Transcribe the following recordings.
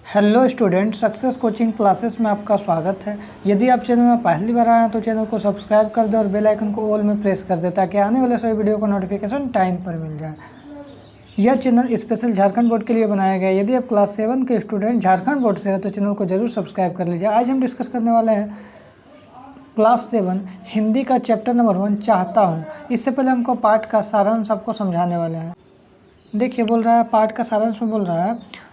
Hello student, success coaching classes में आपका स्वागत है। यदि आप चैनल में पहली बार आए हैं तो चैनल को सब्सक्राइब कर दें और बेल आइकन को ऑल में प्रेस कर दें ताकि आने वाले सभी वीडियो का नोटिफिकेशन टाइम पर मिल जाए। यह चैनल स्पेशल झारखंड बोर्ड के लिए बनाया गया है। यदि आप क्लास 7 के स्टूडेंट झारखंड बोर्ड से हैं तो चैनल को जरूर सब्सक्राइब कर लीजिए। आज हम डिस्कस करने वाले हैं क्लास 7 हिंदी का चैप्टर नंबर 1 चाहता हूँ। इससे पहले हमको पाठ का सारांश आपको समझाने वाले हैं। देखिए, बोल रहा है पाठ का सारांश में बोल रहा है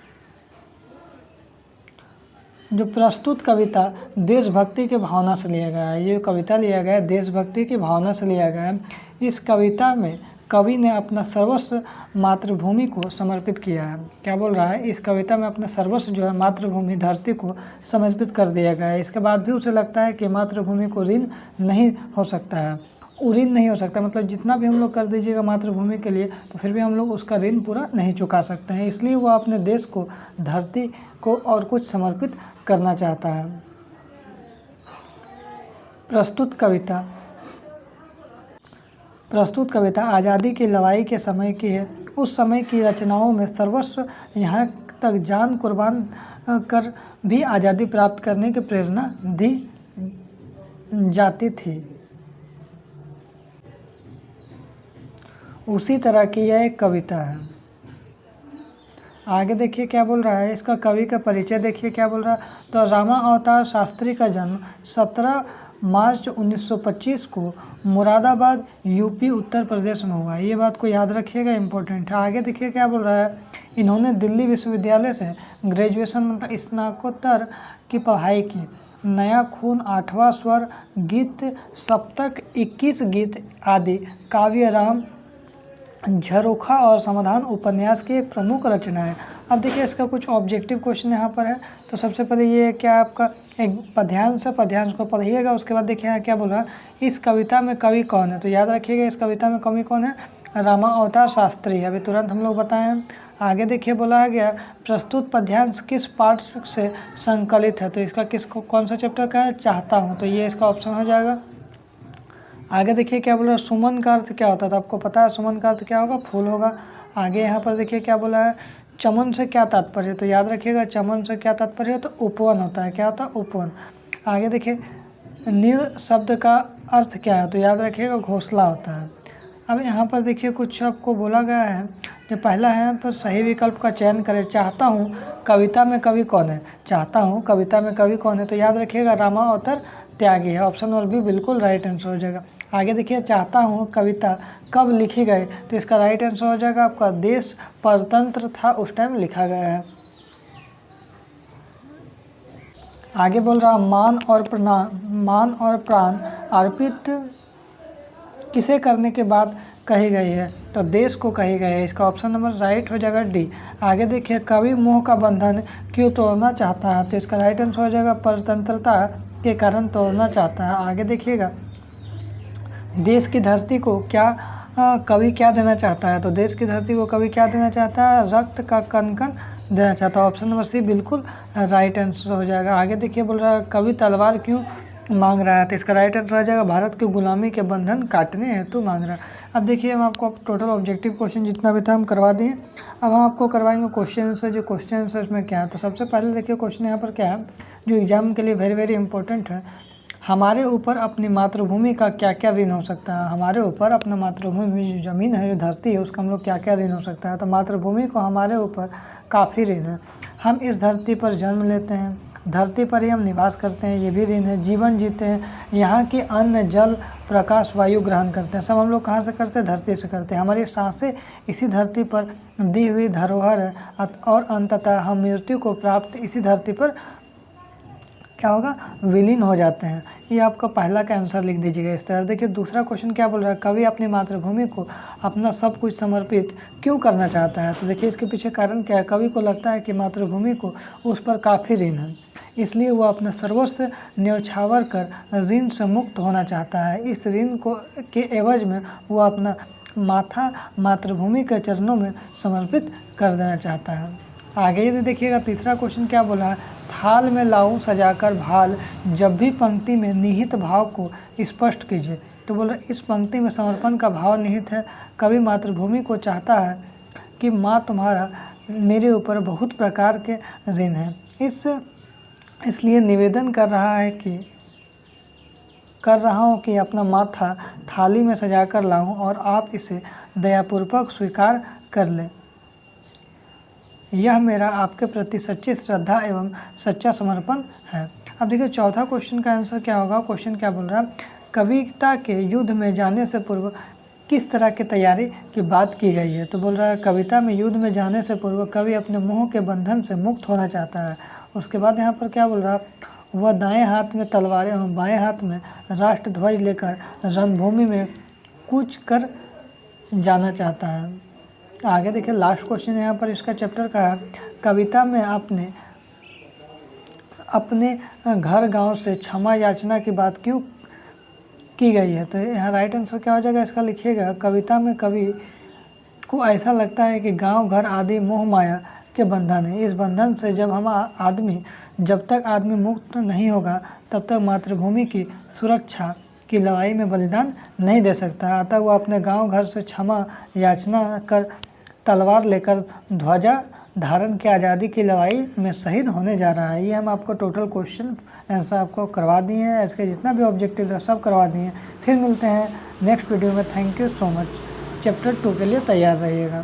जो प्रस्तुत कविता देशभक्ति की भावना से लिया गया है। ये कविता लिया गया है देशभक्ति की भावना से लिया गया है। इस कविता में कवि ने अपना सर्वस्व मातृभूमि को समर्पित किया है। क्या बोल रहा है, इस कविता में अपना सर्वस्व जो है मातृभूमि धरती को समर्पित कर दिया गया है। इसके बाद भी उसे लगता है कि मातृभूमि को ऋण नहीं हो सकता है, ऋण नहीं हो सकता। मतलब जितना भी हम लोग कर दीजिएगा मातृभूमि के लिए तो फिर भी हम लोग उसका ऋण पूरा नहीं चुका सकते हैं। इसलिए वो अपने देश को, धरती को और कुछ समर्पित करना चाहता है। प्रस्तुत कविता आज़ादी की लड़ाई के समय की है। उस समय की रचनाओं में सर्वस्व, यहाँ तक जान कुर्बान कर भी आज़ादी प्राप्त करने की प्रेरणा दी जाती थी। उसी तरह की यह एक कविता है। आगे देखिए क्या बोल रहा है, इसका कवि का परिचय देखिए क्या बोल रहा है। तो रामा अवतार शास्त्री का जन्म 17 मार्च 1925 को मुरादाबाद यूपी उत्तर प्रदेश में हुआ। ये बात को याद रखिएगा, इम्पोर्टेंट है। आगे देखिए क्या बोल रहा है, इन्होंने दिल्ली विश्वविद्यालय से ग्रेजुएशन मतलब स्नातकोत्तर की पढ़ाई की। नया खून, 8वां स्वर, गीत सप्तक, 21 गीत आदि काव्य, राम झरोखा और समाधान उपन्यास की एक प्रमुख रचना है। अब देखिए इसका कुछ ऑब्जेक्टिव क्वेश्चन यहाँ पर है। तो सबसे पहले ये क्या आपका एक पद्यांश को पढ़िएगा। उसके बाद देखिए यहाँ क्या बोल रहा है, इस कविता में कवि कौन है। तो याद रखिएगा इस कविता में कवि कौन है, रामा अवतार शास्त्री। अभी तुरंत हम लोग बताएं हैं। आगे देखिए बोला गया प्रस्तुत पद्यांश किस पाठ से संकलित है। तो इसका कौन सा चैप्टर का है, चाहता हूँ। तो ये इसका ऑप्शन हो जाएगा। आगे देखिए क्या बोला, सुमन का अर्थ क्या होता है। तो आपको पता है सुमन का अर्थ क्या होगा, फूल होगा। आगे यहाँ पर देखिए क्या बोला है, चमन से क्या तात्पर्य। तो याद रखिएगा चमन से क्या तात्पर्य है, तो उपवन होता है। क्या होता है, उपवन। आगे देखिए नील शब्द का अर्थ क्या है। तो याद रखिएगा घोंसला होता है। अब यहाँ पर देखिए कुछ आपको बोला गया है। जो पहला है यहाँ पर सही विकल्प का चयन करें। चाहता हूँ कविता में कवि कौन है, चाहता हूँ कविता में कवि कौन है। तो याद रखिएगा रामा अवतार त्यागी है। ऑप्शन नंबर बी बिल्कुल राइट आंसर हो जाएगा। आगे देखिए चाहता हूँ कविता कब लिखी गई। तो इसका राइट आंसर हो जाएगा आपका देश परतंत्र था उस टाइम लिखा गया है। आगे बोल रहा मान और प्राण अर्पित किसे करने के बाद कही गई है। तो देश को कही गई है। इसका ऑप्शन नंबर राइट हो जाएगा डी। आगे देखिए कवि मोह का बंधन क्यों तोड़ना चाहता है। तो इसका राइट आंसर हो जाएगा परतंत्रता के कारण तोड़ना चाहता है। आगे देखिएगा देश की धरती को कवि क्या देना चाहता है। तो देश की धरती को कवि क्या देना चाहता है, रक्त का कण-कण देना चाहता है। ऑप्शन नंबर सी बिल्कुल राइट आंसर हो जाएगा। आगे देखिए बोल रहा है कवि तलवार क्यों मांग रहा है। तो इसका राइट आंसर हो जाएगा भारत की गुलामी के बंधन काटने हेतु मांग रहा है। अब देखिए हम आपको टोटल ऑब्जेक्टिव क्वेश्चन जितना भी था हम करवा दिए। अब हम आपको करवाएंगे क्वेश्चन आंसर। जो क्वेश्चन आंसर इसमें क्या है, तो सबसे पहले देखिए क्वेश्चन यहाँ पर क्या है जो एग्जाम के लिए वेरी इंपॉर्टेंट है। हमारे ऊपर अपनी मातृभूमि का क्या क्या ऋण हो सकता है। हमारे ऊपर अपना मातृभूमि जो ज़मीन है, जो धरती है, उसका हम लोग क्या क्या ऋण हो सकता है। तो मातृभूमि को हमारे ऊपर काफ़ी ऋण है। हम इस धरती पर जन्म लेते हैं, धरती पर ही हम निवास करते हैं, ये भी ऋण है। जीवन जीते हैं, यहाँ की अन्न जल प्रकाश वायु ग्रहण करते हैं, सब हम लोग कहाँ से करते हैं, धरती से करते हैं। हमारी सांसें इसी धरती पर दी हुई धरोहर है और अंततः हम मृत्यु को प्राप्त इसी धरती पर क्या होगा, विलीन हो जाते हैं। ये आपका पहला का आंसर लिख दीजिएगा इस तरह। देखिए दूसरा क्वेश्चन क्या बोल रहा है, कवि अपनी मातृभूमि को अपना सब कुछ समर्पित क्यों करना चाहता है। तो देखिए इसके पीछे कारण क्या है। कवि को लगता है कि मातृभूमि को उस पर काफ़ी ऋण है, इसलिए वो अपना सर्वस्व न्यौछावर कर ऋण से मुक्त होना चाहता है। इस ऋण को के एवज में वो अपना माथा मातृभूमि के चरणों में समर्पित कर देना चाहता है। आगे यदि देखिएगा तीसरा क्वेश्चन क्या बोला है, थाल में लाऊं सजाकर भाल, जब भी पंक्ति में निहित भाव को स्पष्ट कीजिए। तो बोल रहे इस पंक्ति में समर्पण का भाव निहित है। कवि मातृभूमि को चाहता है कि माँ तुम्हारा मेरे ऊपर बहुत प्रकार के ऋण हैं। इसलिए निवेदन कर रहा हूँ कि अपना माथा थाली में सजाकर लाऊं और आप इसे दयापूर्वक स्वीकार कर लें। यह मेरा आपके प्रति सच्ची श्रद्धा एवं सच्चा समर्पण है। अब देखिए चौथा क्वेश्चन का आंसर क्या होगा। क्वेश्चन क्या बोल रहा है, कविता के युद्ध में जाने से पूर्व किस तरह की तैयारी की बात की गई है। तो बोल रहा है कविता में युद्ध में जाने से पूर्व कवि अपने मोह के बंधन से मुक्त होना चाहता है। उसके बाद यहाँ पर क्या बोल रहा है, वह दाएं हाथ में तलवार एवं बाएं हाथ में राष्ट्र ध्वज लेकर रणभूमि में कूच कर जाना चाहता है। आगे देखिए लास्ट क्वेश्चन यहाँ पर इसका चैप्टर का है, कविता में अपने घर गांव से क्षमा याचना की बात क्यों की गई है। तो यहाँ राइट आंसर क्या हो जाएगा इसका, लिखिएगा कविता में कवि को ऐसा लगता है कि गांव घर आदि मोह माया के बंधन है। इस बंधन से जब तक आदमी मुक्त नहीं होगा तब तक मातृभूमि की सुरक्षा की लड़ाई में बलिदान नहीं दे सकता। अतः वह अपने गांव घर से क्षमा याचना कर तलवार लेकर ध्वजा धारण के आज़ादी की लड़ाई में शहीद होने जा रहा है। ये हम आपको टोटल क्वेश्चन आंसर आपको करवा दिए हैं, इसके जितना भी ऑब्जेक्टिव है सब करवा दिए हैं। फिर मिलते हैं नेक्स्ट वीडियो में। Thank you so much. Chapter 2 के लिए तैयार रहिएगा।